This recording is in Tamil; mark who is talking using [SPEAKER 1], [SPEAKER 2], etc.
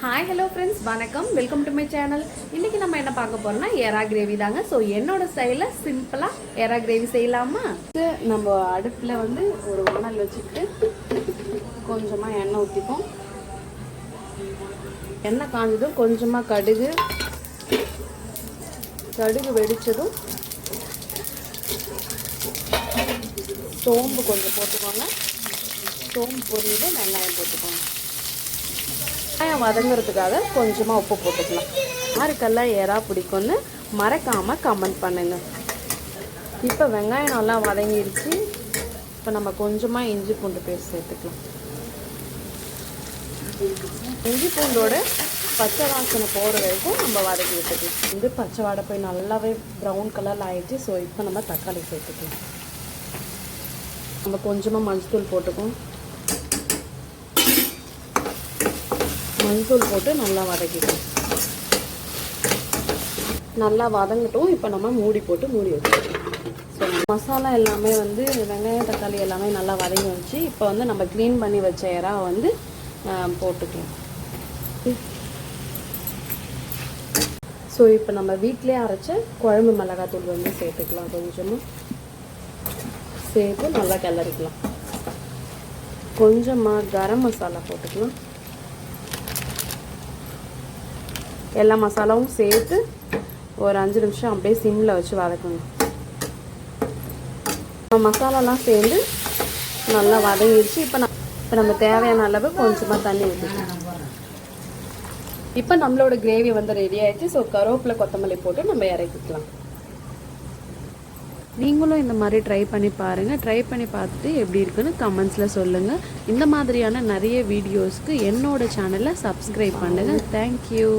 [SPEAKER 1] ஹாய் ஹலோ ஃப்ரெண்ட்ஸ், வணக்கம். Welcome to my channel. இன்றைக்கி நம்ம என்ன பார்க்க போகிறோம்னா எறா கிரேவி தாங்க. ஸோ என்னோட ஸ்டைலில் சிம்பிளாக எறா கிரேவி செய்யலாமா? நம்ம அடுப்பில் வந்து ஒரு வானல் வச்சுக்கிட்டு கொஞ்சமாக எண்ணெய் ஊற்றிப்போம். எண்ணெய் காஞ்சதும் கொஞ்சமாக கடுகு வெடித்ததும் சோம்பு கொஞ்சம் போட்டுக்கோங்க. சோம்பு பொரியுது, வெங்காயம் போட்டுக்கோங்க. வெங்காயம் வதங்கிறதுக்காக கொஞ்சமாக உப்பு போட்டுக்கலாம். யாருக்கெல்லாம் எறா பிடிக்கும்னு மறக்காமல் கமெண்ட் பண்ணுங்கள். இப்போ வெங்காயம் நல்லா வதங்கிடுச்சு. இப்போ நம்ம கொஞ்சமாக இஞ்சி பூண்டு பேஸ்ட் சேர்த்துக்கலாம். இஞ்சி பூண்டோட பச்சை வாசனை போகிற வரைக்கும் நம்ம வதக்கி விட்டுக்கலாம். பச்சை வாடை போய் நல்லாவே ப்ரௌன் கலரில் ஆயிடுச்சு. ஸோ இப்போ நம்ம தக்காளி சேர்த்துக்கலாம். நம்ம கொஞ்சமாக மஞ்சள் போட்டுக்கோம். மஞ்சள் போட்டு நல்லா வதக்கிடும். நல்லா வதங்கட்டும். இப்போ நம்ம மூடி வச்சுக்கலாம். ஸோ மசாலா எல்லாமே வந்து வெங்காயம் தக்காளி எல்லாமே நல்லா வதங்கி வச்சு இப்போ வந்து நம்ம க்ளீன் பண்ணி வச்ச எறா வந்து போட்டுக்கலாம். ஸோ இப்போ நம்ம வீட்டிலே அரைச்ச குழம்பு மிளகாத்தூள் வந்து சேர்த்துக்கலாம். கொஞ்சமாக சேர்த்து நல்லா கிளறிக்கலாம். கொஞ்சமாக கரம் மசாலா போட்டுக்கலாம். எல்லா மசாலாவும் சேர்த்து ஒரு 5 நிமிஷம் அப்படியே சிம்மில் வச்சு வதக்கணும். மசாலாலாம் சேர்ந்து நல்லா வதங்கிடுச்சு. இப்போ நம்ம தேவையான அளவு கொஞ்சமாக தண்ணி ஊற்றிக்கலாம். இப்போ நம்மளோட கிரேவி வந்து ரெடி ஆயிடுச்சு. ஸோ கருவேப்பிலை கொத்தமல்லி போட்டு நம்ம இறக்கிக்கலாம். நீங்களும் இந்த மாதிரி ட்ரை பண்ணி பாருங்கள். ட்ரை பண்ணி பார்த்துட்டு எப்படி இருக்குன்னு கமெண்ட்ஸில் சொல்லுங்கள். இந்த மாதிரியான நிறைய வீடியோஸ்க்கு என்னோட சேனலை சப்ஸ்கிரைப் பண்ணுங்கள். தேங்க்யூ.